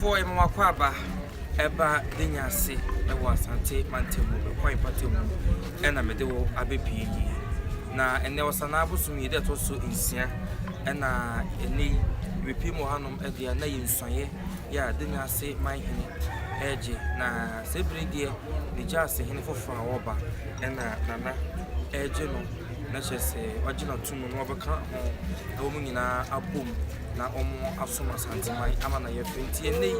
Boy, Mama Quaba, Eba Denyase, Asante, Mantemu, quite Patemu, and a medal Abepi. Na and there was an abusumi that also in Sia, and any repeat Mohanum at the name Soye, ya Denyasemanhene, Edge, na Sebri dear, the Gyaasehene for Oba, and Nana, Edge, let's just say, original tomb, overcome, a woman in a boom. Na Asamoah santimai amana ye fenti ene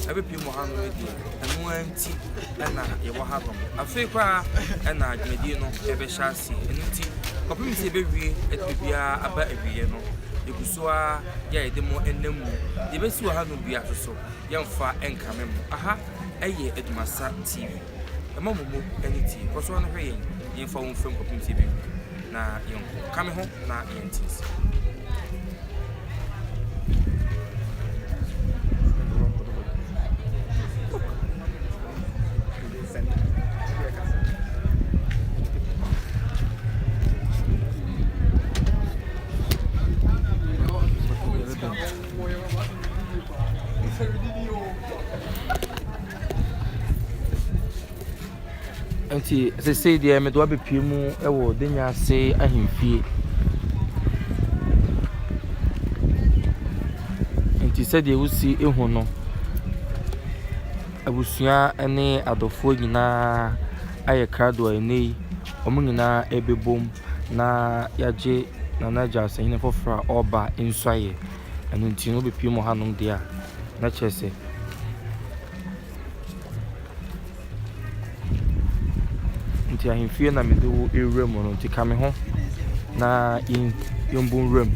abepi mohanu edi enu anti na ye wo ha dom afi kwa na admedi no ebe hyase enunti kopim se bewie etibia aba ewie no egusoa ya edemo enemu ye besi wo ha no bia so yemfa enkame mu aha eye edumasa tv emamumu eniti koso no hwe yemfa wo mfam kopim se bewie na yem kame ho na yentis Anti say the me do be pimu e wo Denyase ahemfie anti say the wusi ehu no abusua ene adofo nyina aye krado ene omu nyina ebebom na yaje na Gyaasehene fofra oba nswaye anu nti no be pimu hanom dia na chese nti ahemfie na me do ewrem no nti kame ho na yombun rem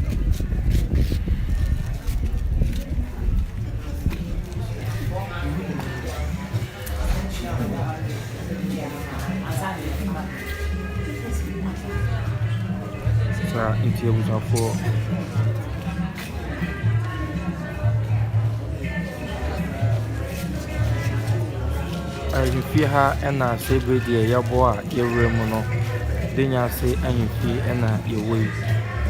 sa nti abusafo ahemfie ha ena sebedi ya bo a yewrem no Denyase ahemfie ena yewoi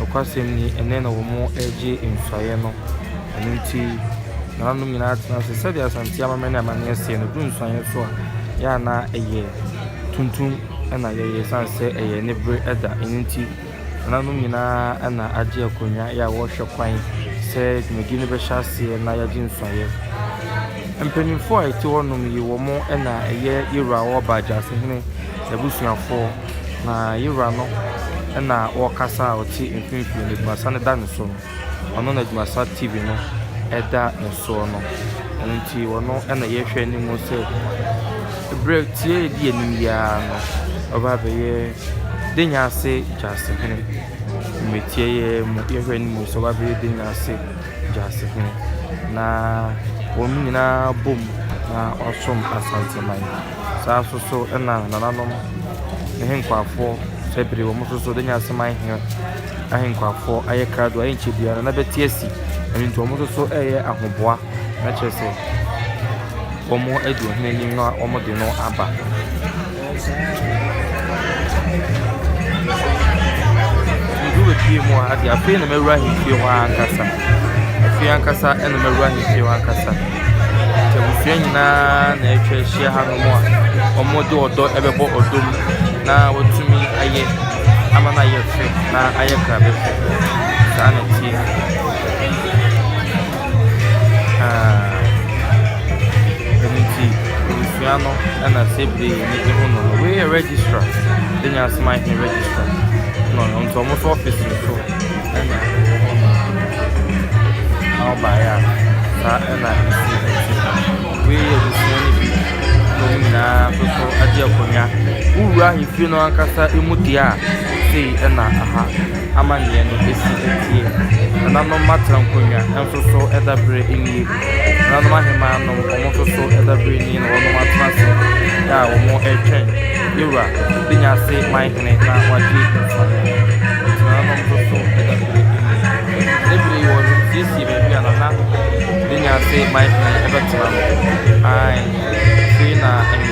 okwasem ni ene na wo mo eje nswaye no nti na no nyina atena se sedi asante amame na amane ese no du nswaye so a ya na eye tuntum ena ye sanse eye ne bre eda nti na no nyina ana aje akonya ya wo hwe kwan se megi ne be hyase na ya ji nswaye mpenimfo a eti wonum yi wo mo na eye yira wo ba Gyaasehene ebusuafo na yira no na wo kasa oti mfimfini ne dwasa ne da ne so ono na dwasa tv no eda ne so no nti wono na ye hwe ni mo se break tie di enim ya no oba be ye Denyase Gyaasehene metie ye mo ye hwe ni mo so oba be Denyase Gyaasehene na womu nyina bom na osom asanteman sa so na nananom ne henkwafo sebiri wo so Denyasemanhene ahenkwafo aye krado aye nchebia na beti asi nti wo so eye ahoboa na chese omo edu hene no omo de no aba ndu be mu adi afi na mewura hifie ho ankasa afi ankasa ena mewura hifie ho ankasa tebufie nyina na etwa hia ha no mo a omo de odo ebebo odom na wotumi aye amana ye fe na aye krabe fe sana tie Community Luciano and a Sebri and we are registrar. Denyasemanhene registrar. No, on almost office so and how by we are so Adiakonya. Ura if you know Ankasa Imudia say and aha amani and esi and I'm not matter Konya and so other break in you. Another man no almost so other brain in one more class. Yeah, or more air train. You are Denyasemanhene now what you every was this baby and now Denyasemanhene everton. I see now and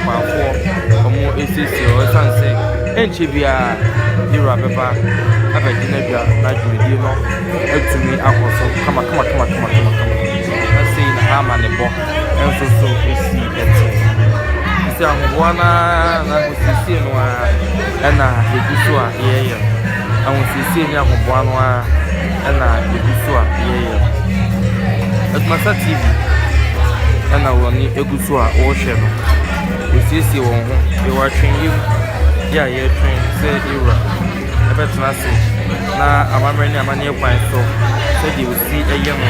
for more ACC or sunset. And Chibia, you are Beba, have a dinner, like you know, to me, I also come on. Let's see the ham and the box. Enstools esi ete. Isi ahoboa na osisi no a na egusu a yeye. Ahosisi ni ahoboa no a na egusu a yeye. Atmasa TV na woni egusu a wo hwe no. Osisi won ho e wa twenyi ya ye twen se ira. Ebetena se na amamre ni amane kwan so se di osi eye no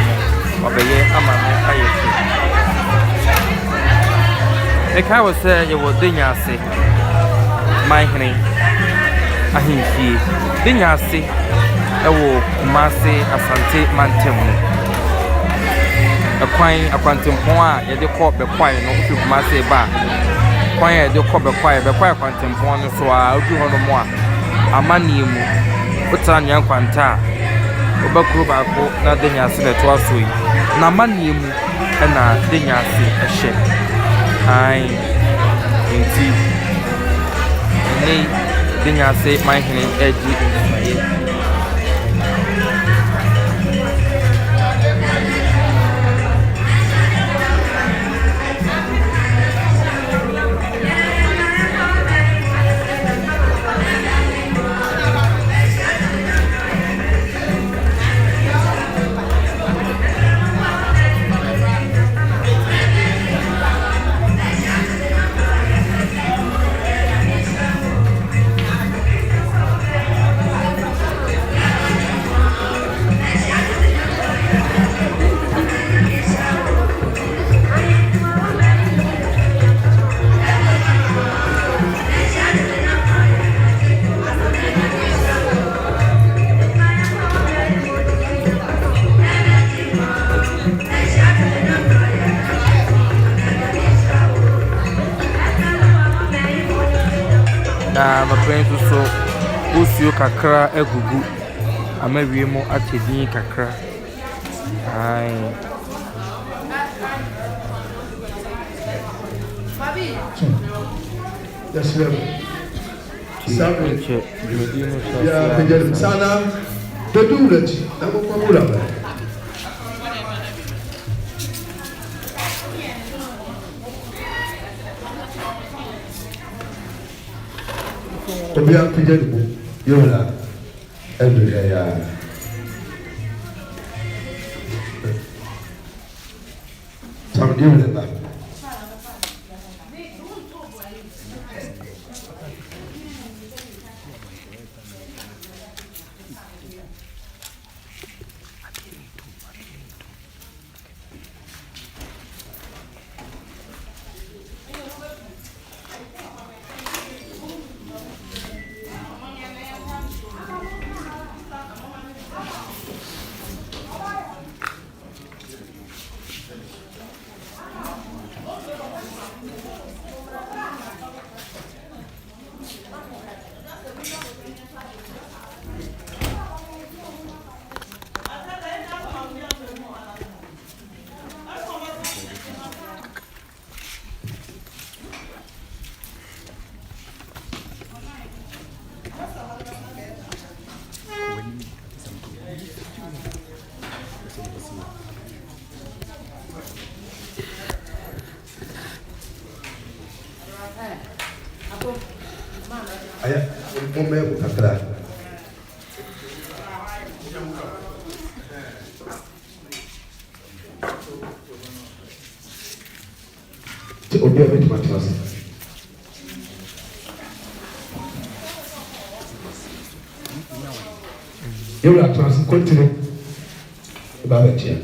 obeye amane ayefe. Eka wo se ye wo Denyasemanhene ahemfie. Denyase ewo Kumase Asante Mantem no. Akwantempon a ye de kɔ bekwai no ofi Kumase ba. Kwan ye de kɔ bekwai akwantempon no so a odu ho no mo a amanie mu uta nya kwanta obakuru baako na Denyase na to aso yi na amanie mu na Denyase ehye ai enti ne Denyasemanhene eji nfaye. My friends so usuo kakra egugu amawie mu atedin kakra ai yes sana bedurati na kwa Obia pijanibu yola every ya samdiu le ba aya mume kakra te obia beti matras yola trans continue ba betia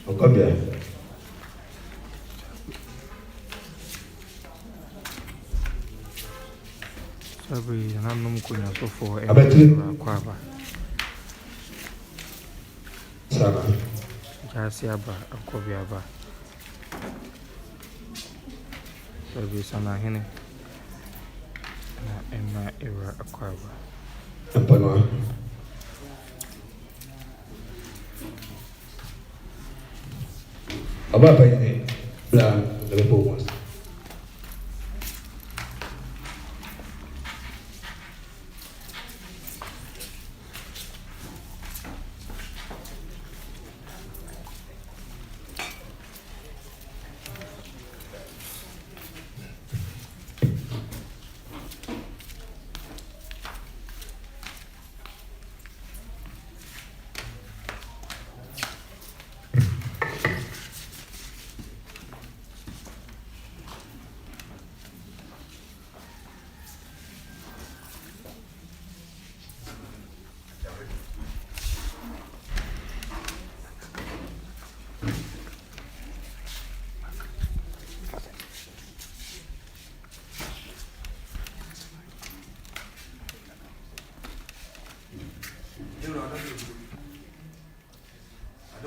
Okobia. Sabi nanum kunya so for Abetri. kwaba. Sana. Gyaasehene akobiaba. Sabi Enstools na Emma era akwaba. Apanwa. Ababa yene bla the people.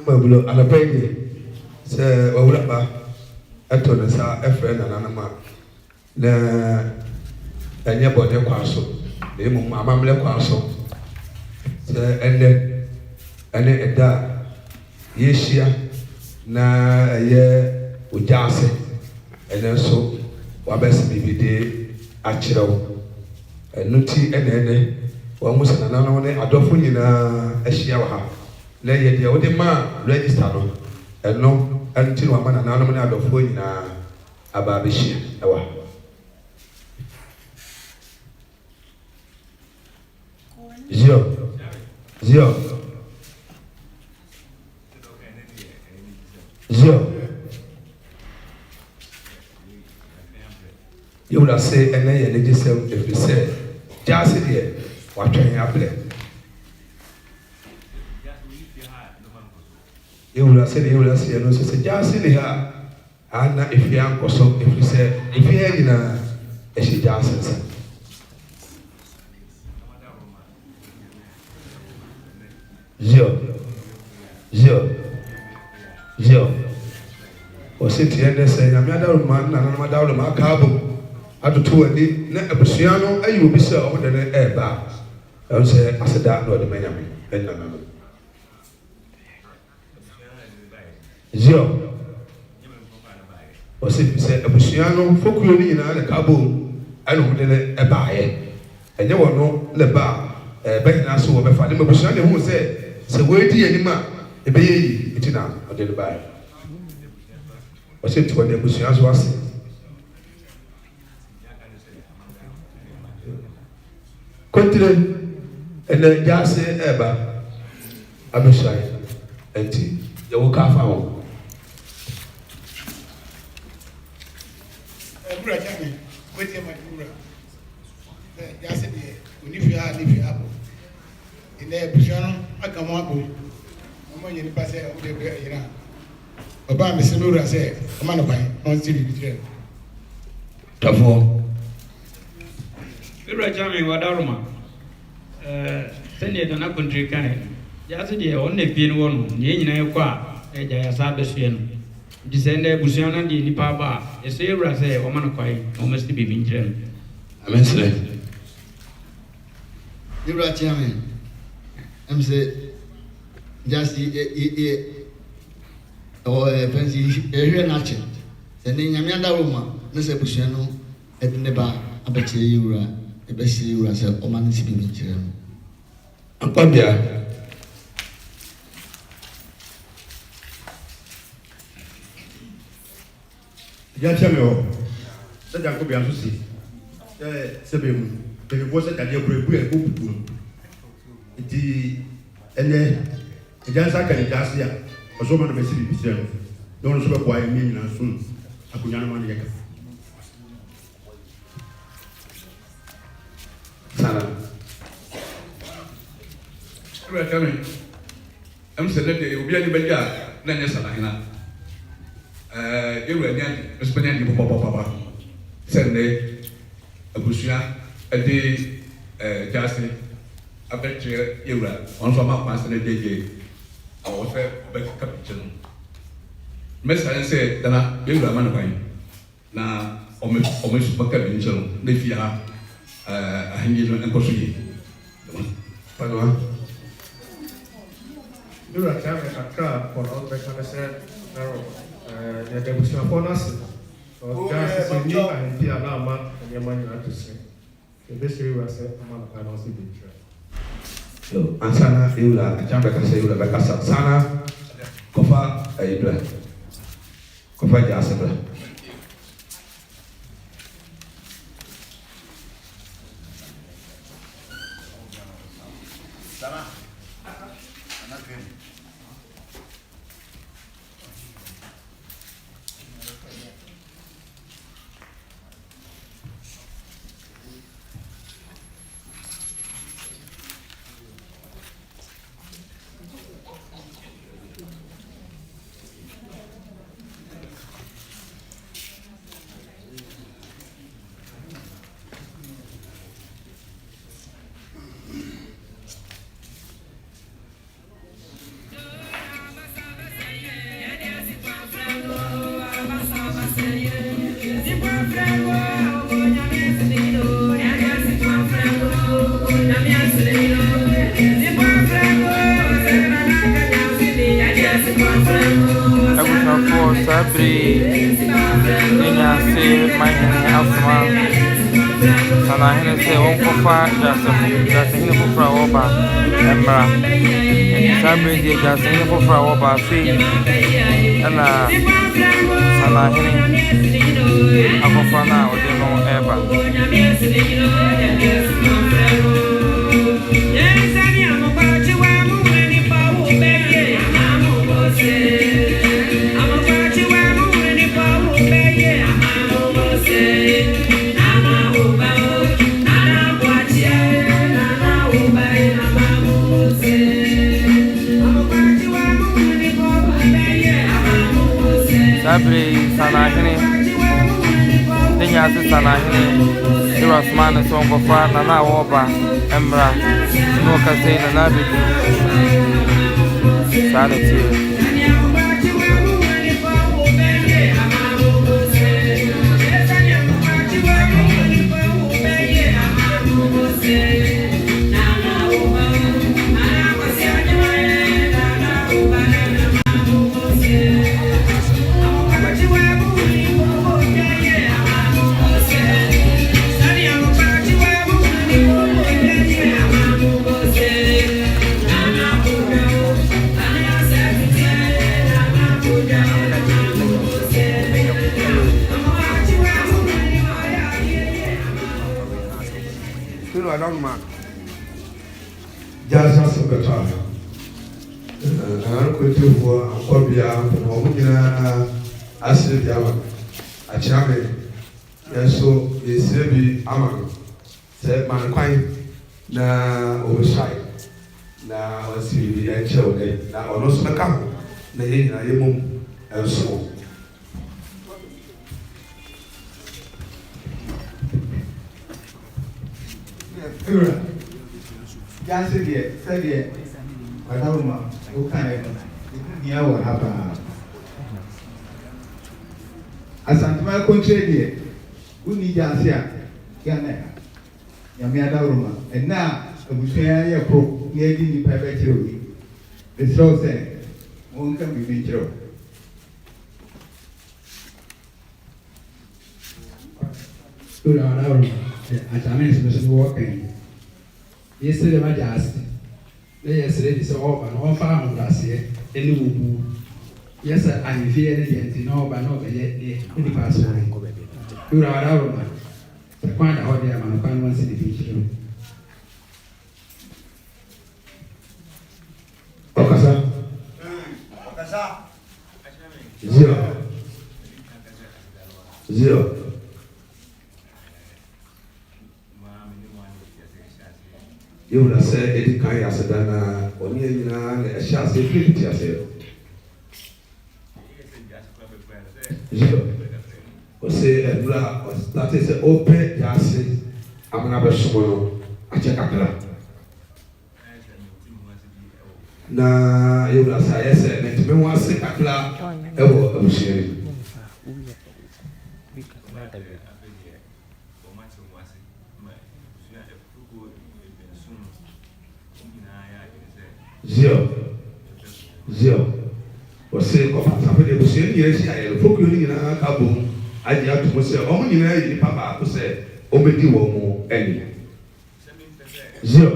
Mabulo anapenge se wawura ba eto ne sa efre na nanama na enye bode kwaso e mu amamle kwaso se ene eda yeshia na ye ujase ene so wabese bibide achirewo enuti ene wa musa na nanama ne adofo nyina ehia wa ha le ye dia wode ma register no eno anti no ama na nanom ne adofo nyina aba behia ewa zio you would say ene ye ne gisem if you say Gyaasehene here what twen able you will say no so say Gyaasehene ha ana if you am koso if you say if you na e shi Gyaasehene zio o se tie ne say na me adaru man na na adaru ma ka bo atoto ani na abusua no ayi obi se o de ne e ba o se aseda no de manyame enna na no zio o se abusua no fokuo ni na le ka bo ani o de ne e ba ye enye wo no le ba ba hina so wo be fa de abusua ne hu se we di anima e be yi etina o de ba ye o se to de abusua so ase kontire ene Gyaasehene eba abusua enti ye wo ka fa wo Bura chame kwete madura Gyaasehene onifia nifia abo ine bushano akamo abo omo yeni passe o de be yira baba me se bura se o ma no pai on ti bi dire tafo Bura chame wadaruma sene do na country kan Gyaasehene on ne pin wonu ne nyina ekwa e ja ya sabe sue no disende busiana di ni papa e se bura se o ma no pai o ma sti bi dire amen sele Bura chame se Gyaasehene fancy ehwe na che se ne nyame adaruma ne se busua no edne ba abeche yura e be se yura se o ma ne si bi kire no ampabia Gyaasehene o se janko bia so si se be mu de bo se tade brebu e ko bubu di ene Gyaasehene kan Gyaasehene o so ma no be si bi se no no so be kwa emi nyina so akunya no ma ne yeka sana Bura chame se le de obi ani be ja na Enyasemanhene ewura ni respect ni papa sende abusua ade Gyaasehene abetre ewura on so ma pass na deje awo fe obeka picture no mesa say dana ewura ma no kwan na ome su baka bi nchero na fia ahenye no enkoso yi Panwa. Ewura time kakra for all the connection narrow the debussy for us. So Gyaasehene ni ahempi alama nyama nyina to say. The best way was say man can also be true. Yo, ansana ewura achamba ka say ewura baka sana kofa ayibra. Kofa Gyaasehene. Denyasemanhene Asamoah Sanahene say won kofa Gyaasehene fofra woba emra sabre die Gyaasehene fofra woba fi ana Sanahene akofa na ode no eba sabre Sanahene Denyasemanhene Erasmane so kofa na woba emra no ka say na bi sanity Gyaasehene secretary. Na kwete for akobia na omugina asiri ama. Achame yeso yesebi ama. Se mankwan na oshai. Na osiri enche ode na ono so ka na yina yemum enso. Ewura Gyaasehene said Asamoah okay dia wa hapa asantuma kontredi uni Gyaasehene gana nyame adawroma ena abusua ye pro ye di ni pa ba kirowi the show say won kan bi kiro Ewura adawroma atame so working yesterday ma Gyaasehene yesterday this all and on farm last year any wubu yes I fear the no ba no be ye any pass Ewura adawroma the kwanda ho dia ma no kan wan see the picture Okasa zero Ewura say edi kan ya sedana oni nyina na ehia se fiti ase Ose ebra that is open Gyaasehene amana be somo no ache kakra na yewra sa yese ne me wase kakra ewo abusiere Zio ose ko pa sa pe de abusiere ni esi ayelo fokuro ni na ka bom aje atumo se o mo nyina yi papa ko se o bedi wo mo eni Zio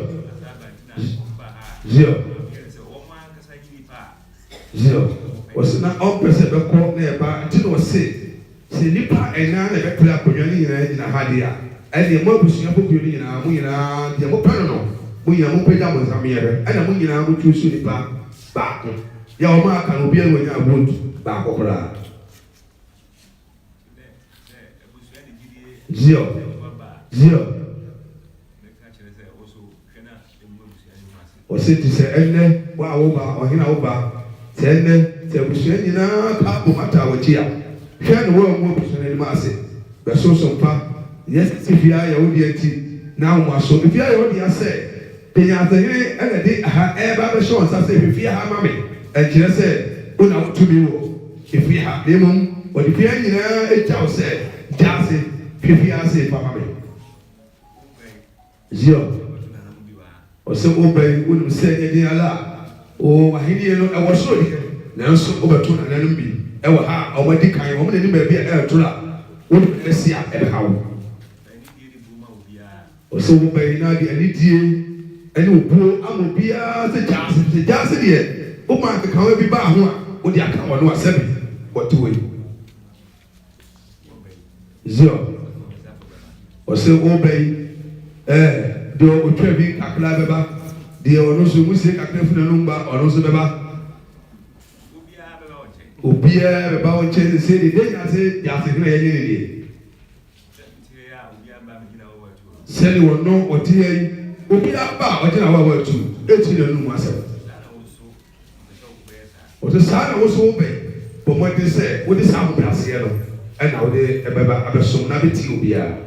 ose na o pese be ko na e ba ti no se nipa ena na be pla akonwa ni nyina ha dia ene mo abusua fokuro ni nyina mo nyina de mo pano no mo nyina mo peda mo zamiyere ena mo nyina mo tusu nipa ba ko ya o ma aka no bia no nya abot ba ko kora Zio ose ti se enne wa wo ba ohina wo ba se enne se busua nyina ka bo mata wo tia hwe no wo mo busua ni ma ase be so so pa yes ti bia ya wo dia ti na wo aso bia ya wo dia se Denyasemanhene ene di ha e ba be show sa se bia ha ma me e kire se o na wo tumi wo e bia ha de mum wo di bia nyina e cha wo se Gyaasehene bia se pa ma me Zio ose obey wonu se yedi ala o ahini no e wo so di na nso obeto na nanum bi e wo ha o madi kan o mani ba bi e tora wonu esi a e ha wo ose obey na di anidie ene obuo amobia se Gyaasehene de o ma ka kan bi ba ho a o di aka wo no asabi woto we Zio ose obey de otwa bi kakla beba de ono so musie kakla funa no mba ono so beba obia beba o che se de Gyaasehene ye nyene de se ni wono otie obia ba o jina wa watu eti na nu asa o to sa na wo so obe bo mo de se wo de sa mo brase no e na wo de beba abesom na beti obia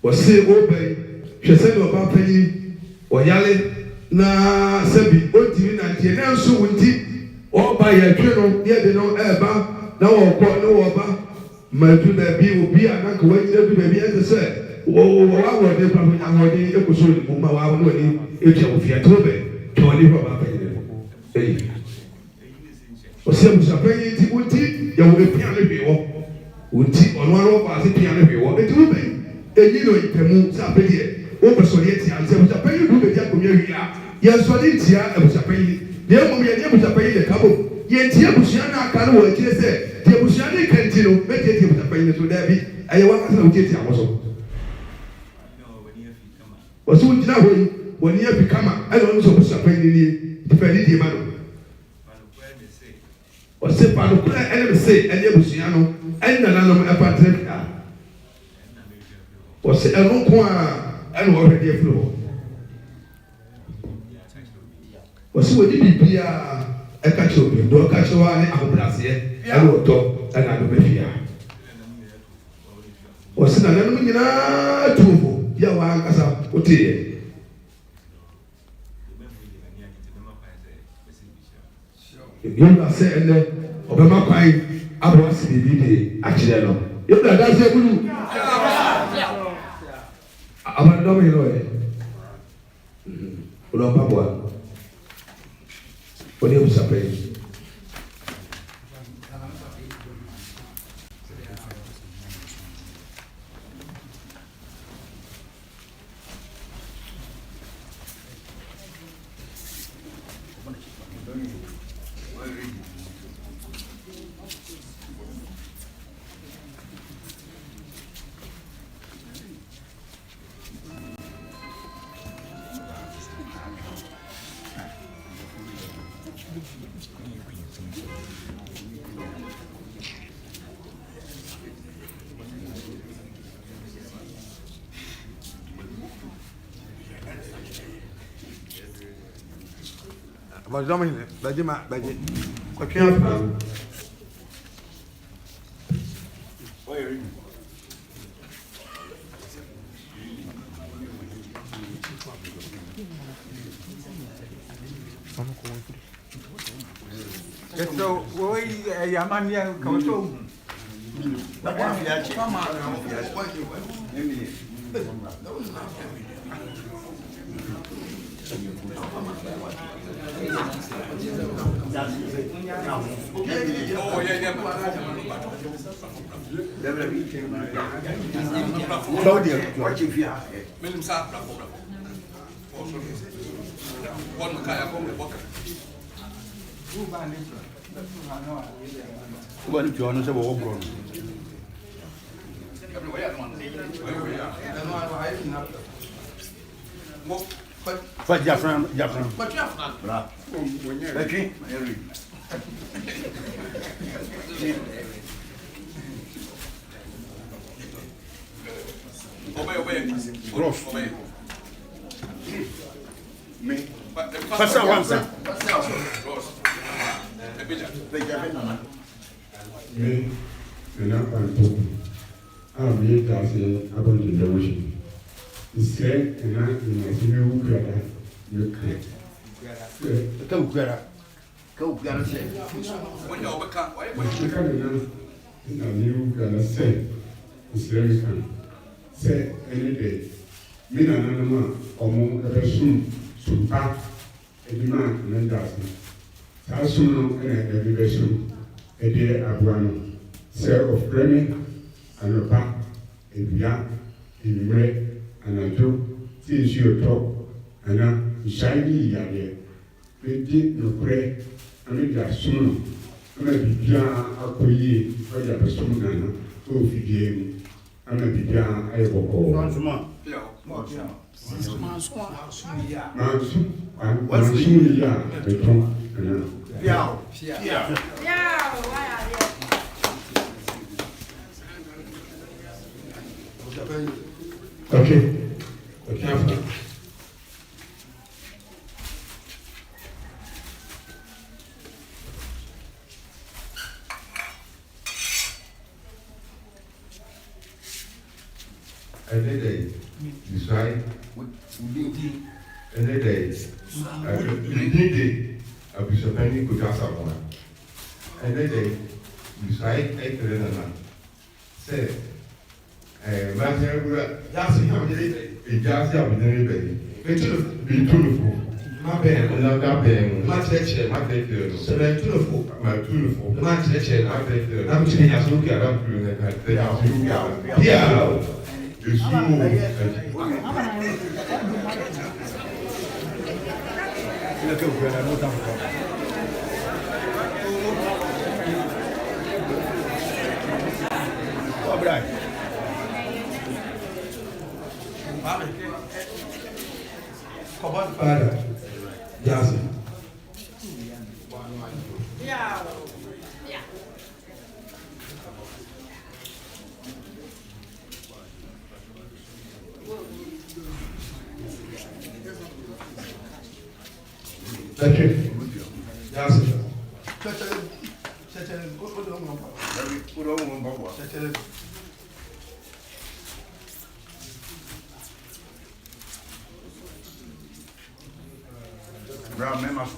wose obey hwese no ba panyi oyale na sabi ontimi na tie na nso wonti oba ya twe no ye de no eba na wo ko no wo ba ma du ba bi obi a na ka wanyina du ba bi ente se wo wa de pa nya ngode ekoso ni mo ma wa no ni etia wo fia to be to ni ba panyi eh wose musa panyi ti wonti ya wo epia le bi wo wonti ono aro ba se pia le bi wo eti wo be eyi no itemu sa pedie o personi tia nse busa peyi du be dia konwa wia ye sori tia e busa peyi de mo ye busa peyi de kabo ye tia busa na aka no wa kire se de busa ne kanti no be tia busa peyi so da bi aye wa kasa o tia wo so o so jina ho woni afi kama e no so busa peyi ni di pe di ma no o se pa no kula ene be se ene busa no ene na no e pa tre wose eno ko a eno wo hwede afro wose wodi bibia e ka cho bi do ka cho wa ne ahobrase eno to na do befia wose na nanu nyina tubo ya wa nkasa otie yona se ene obema kwai abo asibi bi a kire no yona da se bulu Abang dom ini loh, udah apa buat? Kau dia bisa pergi. Asamoah, Baji. Okay, from. So, Yamania comes home. But Jaffran. Obey. Gross. Obey. Me. Pass out one, sir. Me, and I'm Gyaasehene about the devotion. The strength and I in a few you create. Go, say. When you overcome, why you come in a new gonna say, it's very kind. Say any day, me and another or more ever soon pack a demand and Gyaasehene. How soon and every soon a day abuano. Say of Grammy and a pack, a young, in red, and a joke, since you talk, and a shiny yard. We did no pray, and we got soon. I'm a big a coye, or a person, oh, if I'm a big I will call. What's okay. Every day, decide every day, I'll be spending with Asamoah. Every day, decide 8 minutes. Say, Gyaasehene baby. Be truthful. My band, another band, my church, my baby. So they're truthful, my truthful. My church, my baby. I'm saying, I look at them through the yeah. It's so. All right. Father, Gyaasehene. Yeah. Thank you. Gyaasehene. Brown members.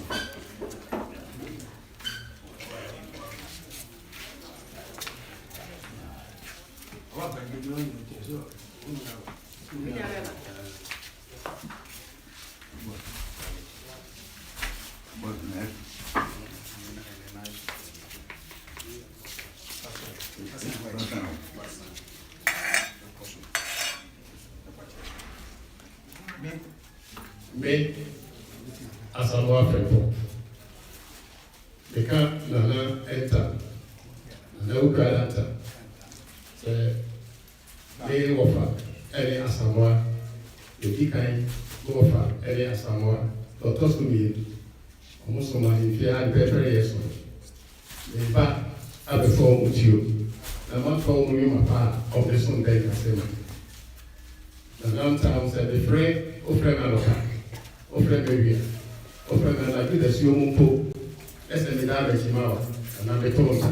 Me, Asamoah friend, they can't Nana enter, Nana Ukalanta, say, they offer any Asamoah, the kind offer any Asamoah, but also me, almost so much if you had better years on. The back at the phone with you, the man told me my part of this one Denyasemanhene. The long time said, the friend, oh friend, Aloha. Offer baby, Open na bi da si omu mpo. Ese mi da be chima wa. Na be tonta.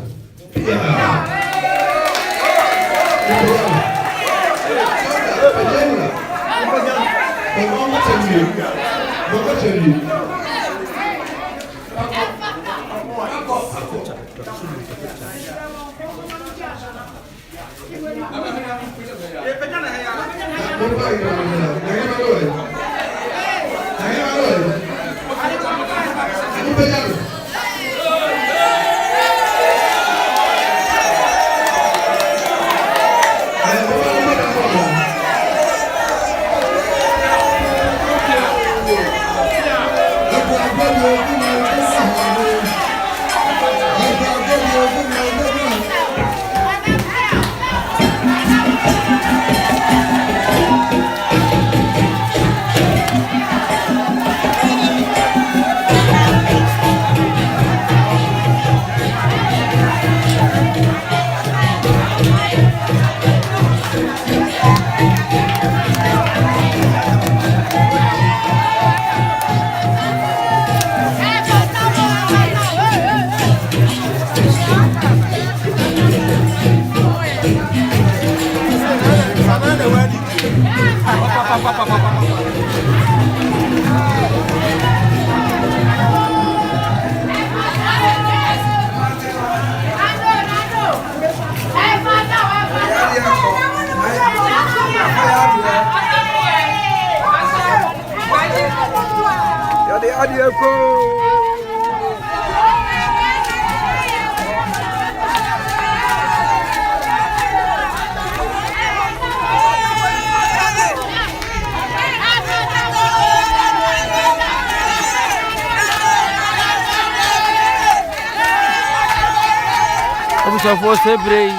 So for Sebrei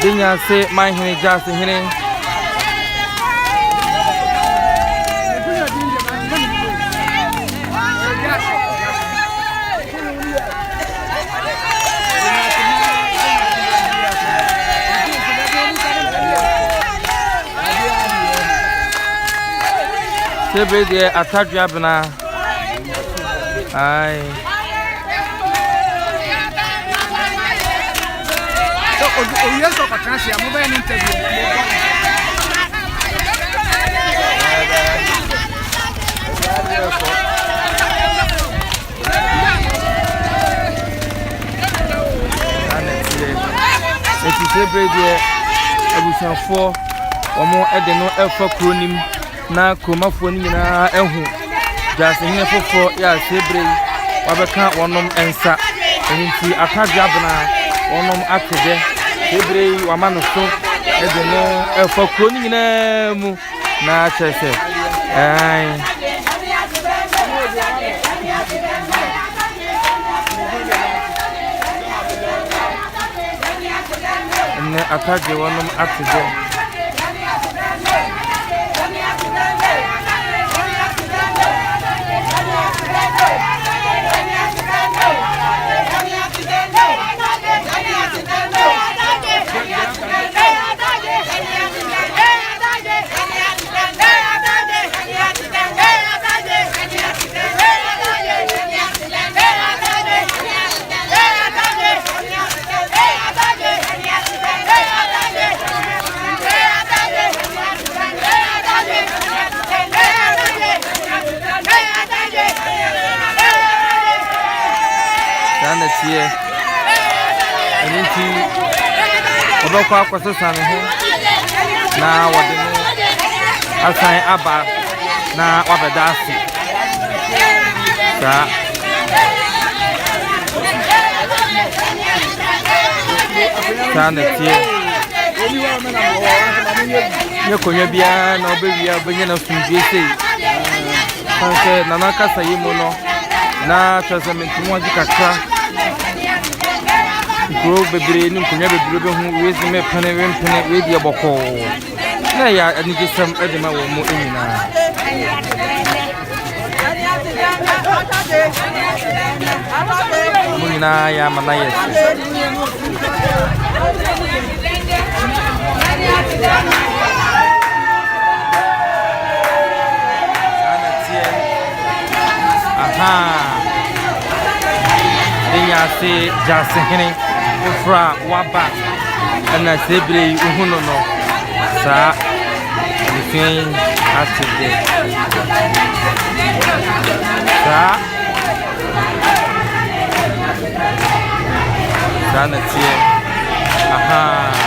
Denyasemanhene Gyaasehene Sebrei de atadwabna ai Yes, of a country, I'm moving interview. It is Sebrei de abusanfo omo ede no efa kronim na kromafo ni na ehu Gyaasehene fofo ya Sebrei wabeka wonom ensa enti atadwabna wonom atede Sebrei wamano so ede no efa kroni nyina mu na chese ai ne atade wonom atede here and into Oboko Asamoah na wadene asan aba na wabedasi sa tie nyekonya bia na obewia benye na sumdie sei kanse na nakasa yimo no na trazamento mo adi kakra grow bebre ni nkonya bebre be hu wezi me pene we die boko na ya anije sam edema wo mo enyina mo nyinaa ya ama na yɛ Denyase Gyaasehene ofra waba ana sebre uhuno no sa ifin atide sa na tie okay,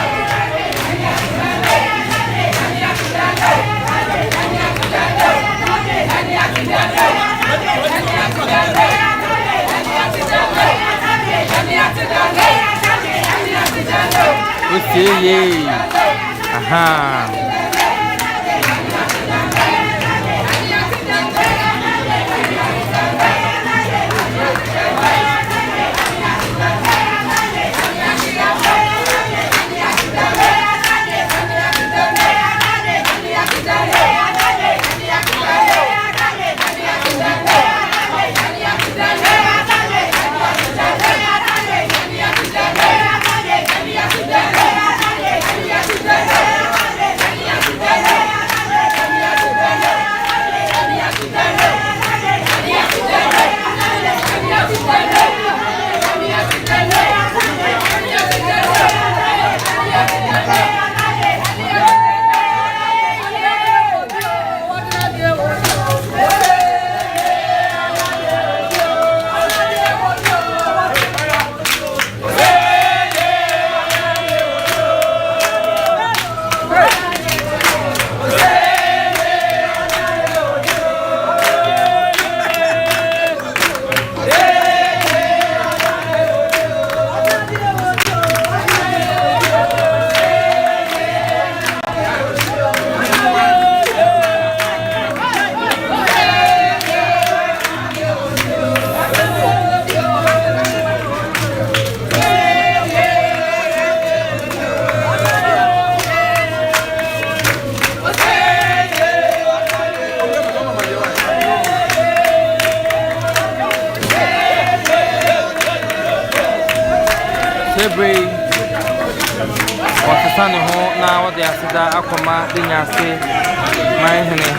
Wasane ho na wode aseda akoma Denyasemanhene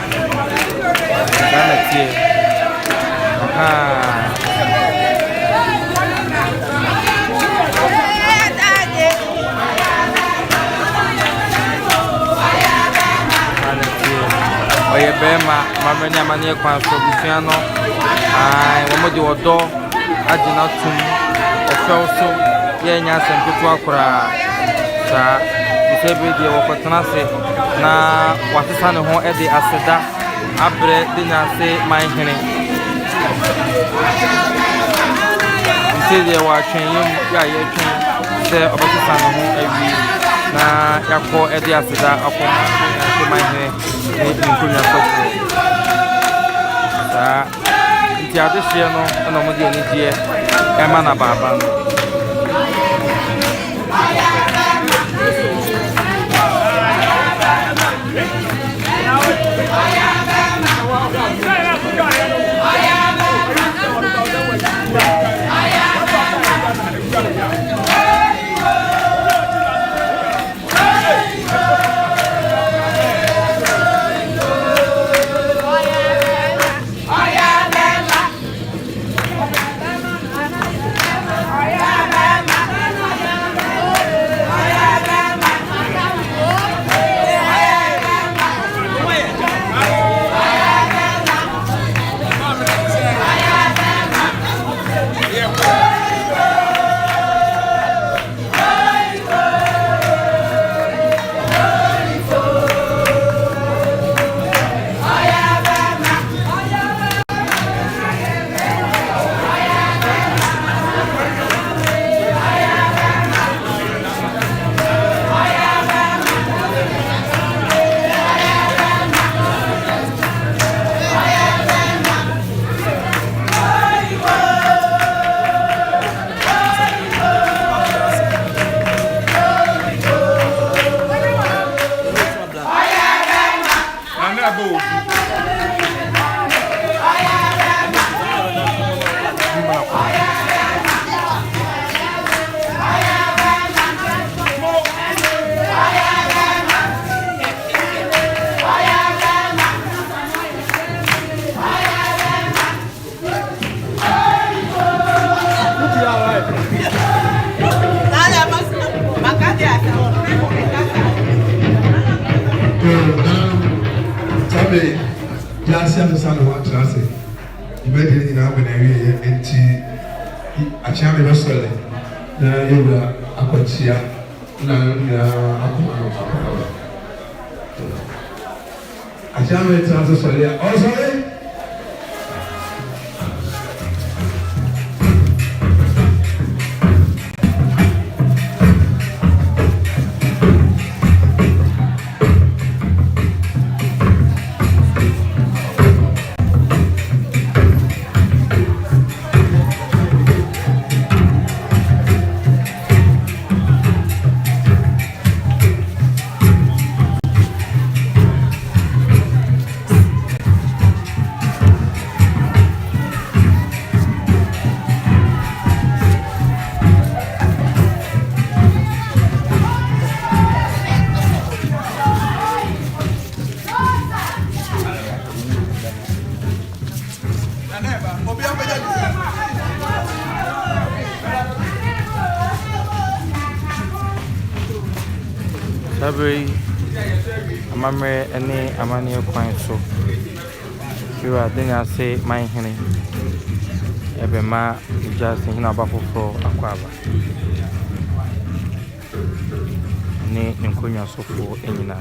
na tie oye bema mamani amani kwa so busuano womo de odo agina tum efeoso ye nya sempetu akora sa isebe de wokotenase na wasesane ho ede aseda abre Denyasemanhene isebe wa twen ya ye twen se obesesane ho ebi na yakọ ede aseda akoma Denyasemanhene nkunya sokko sa nti adehye no na mo de onidie e ma na baba no Oh, yeah. Asia to San Juan Trase. You made it in our area and a champion of Scully. Now you were Aquatia. A champion to Solia. Oh, sorry. Sabri amamre ene amane kwan so Kira Denyasemanhene ebema Gyaasehene abafoforo akwaba ne nkonya sofo enyina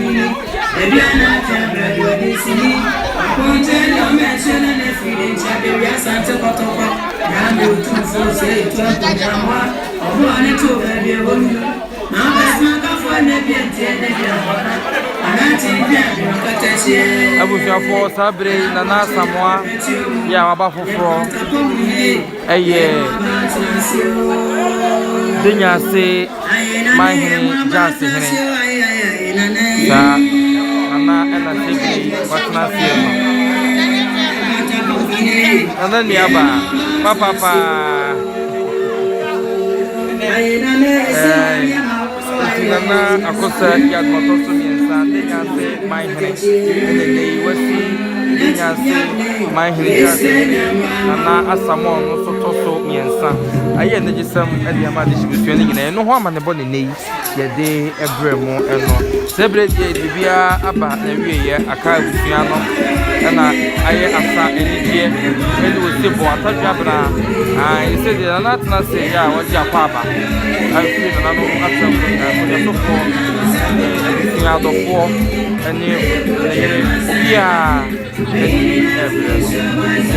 When Abusuafo sabre Nana Asamoah ya waba foforo Denyasemanhene Gyaasehene sa Nana ena sebi watna siema Nana niaba papa Nana akosa ya motoso miensa Denyasemanhene ene wasi Denyasemanhene Gyaasehene Nana Asamoah no so toso miensa aye na gisam ade ama de hibusua ni nyina no ho ama ne bo ne nei ye de ebremu eno sebre de bibia aba na wieye aka abusua no na aye asa enidie ene wo sebo atadwa bra ai se de na tna se ya wo ji akwa aba afi na no atam ko so ko ya do ko ene yere ya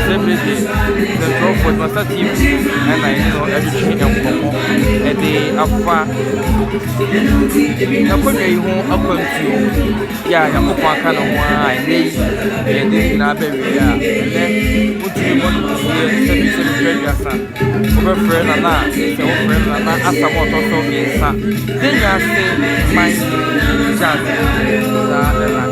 sebre de drop with my team and I know everything and afa na kwenye ihu akwantu ya yakoko aka na ho ai nei na bewe ya ne utumi mo no se bi asa obe friend na se o friend na Asamoah to miensa Denyasemanhene Gyaasehene da na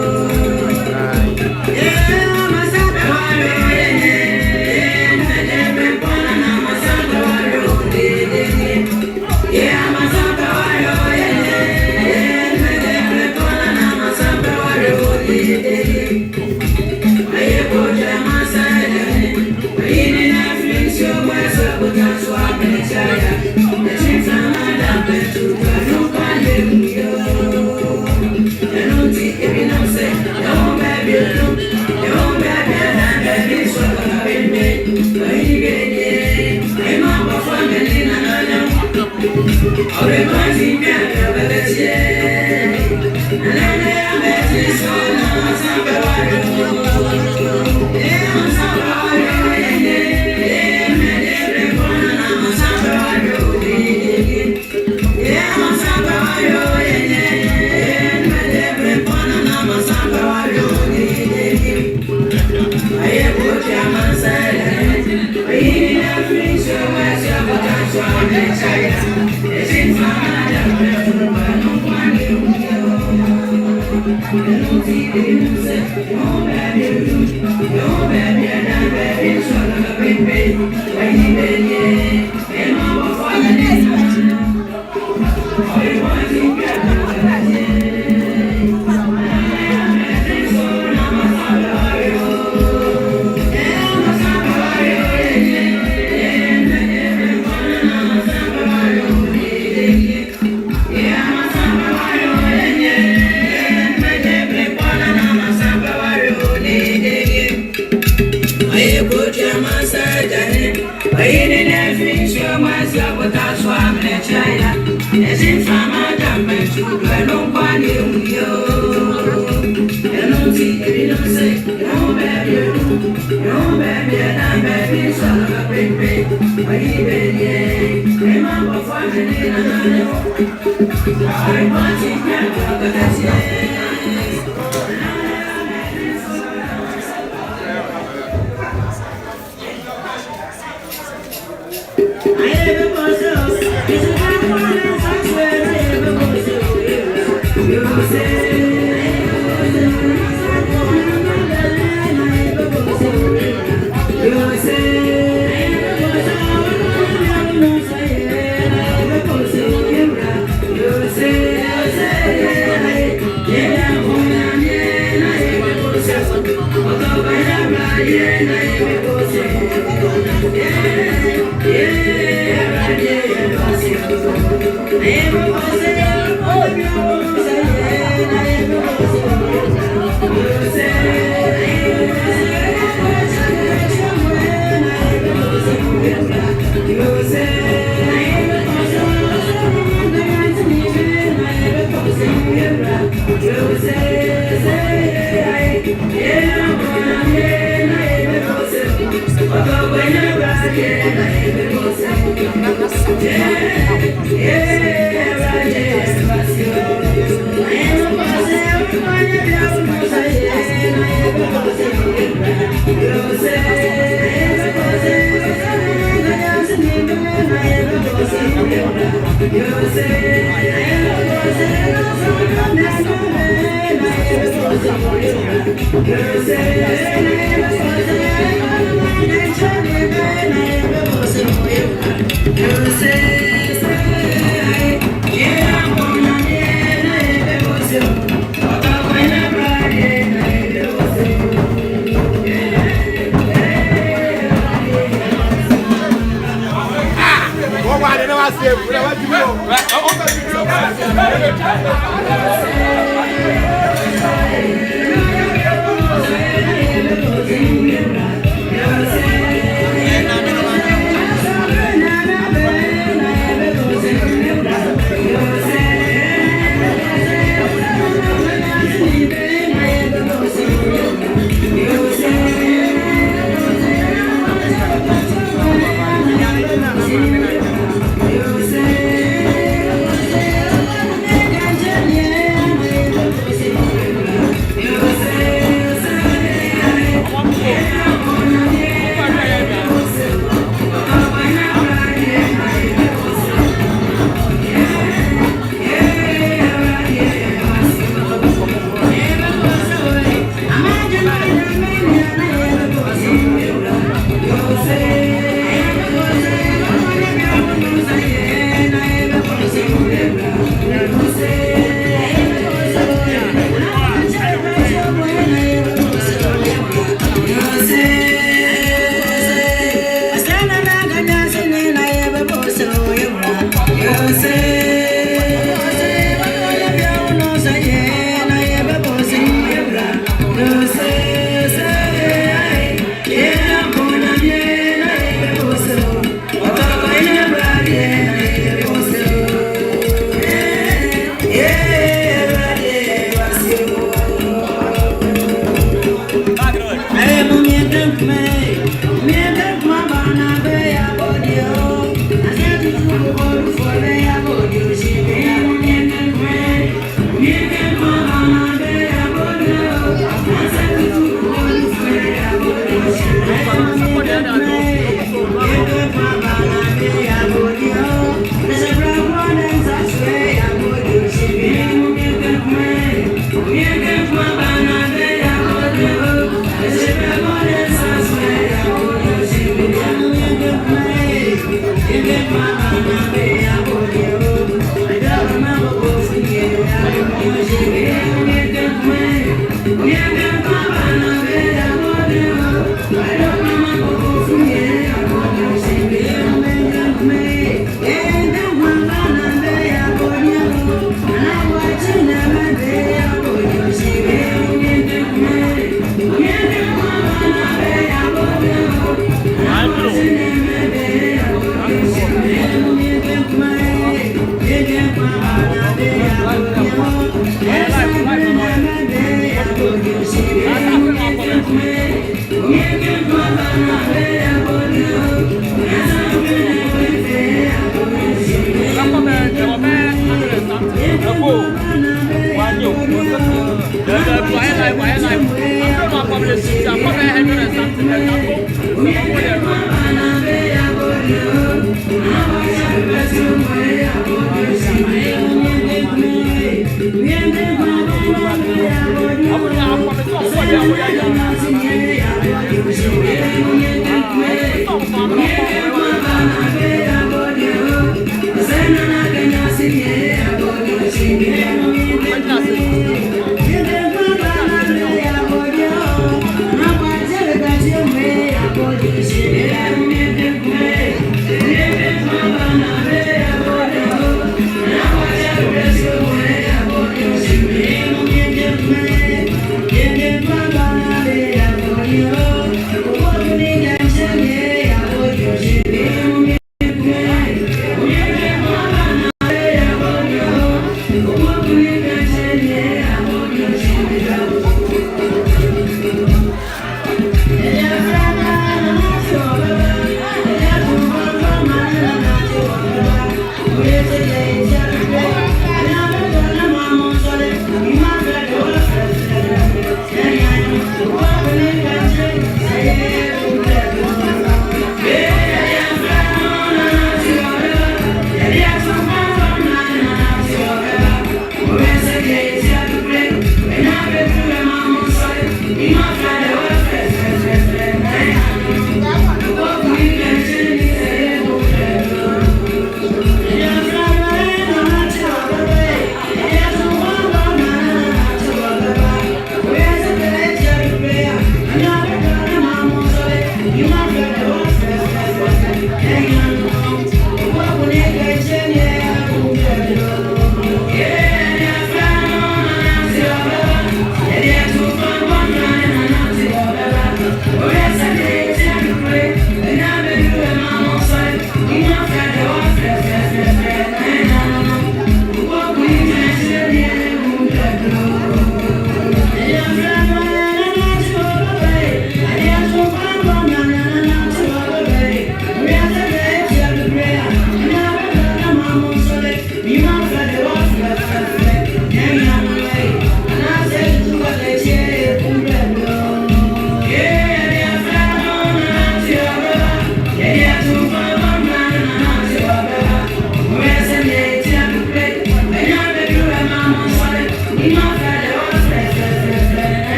Gyaasehene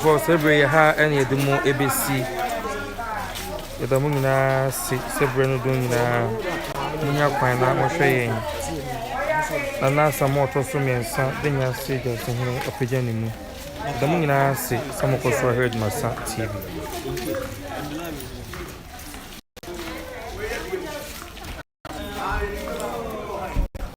For Sabre, ha, any of the more ABC. The Muna Sabre doing Munya Pine, I'm saying. And now some more Tosumi and San Denyasemanhene, a pigeon. The Muna say some of us heard my son TV.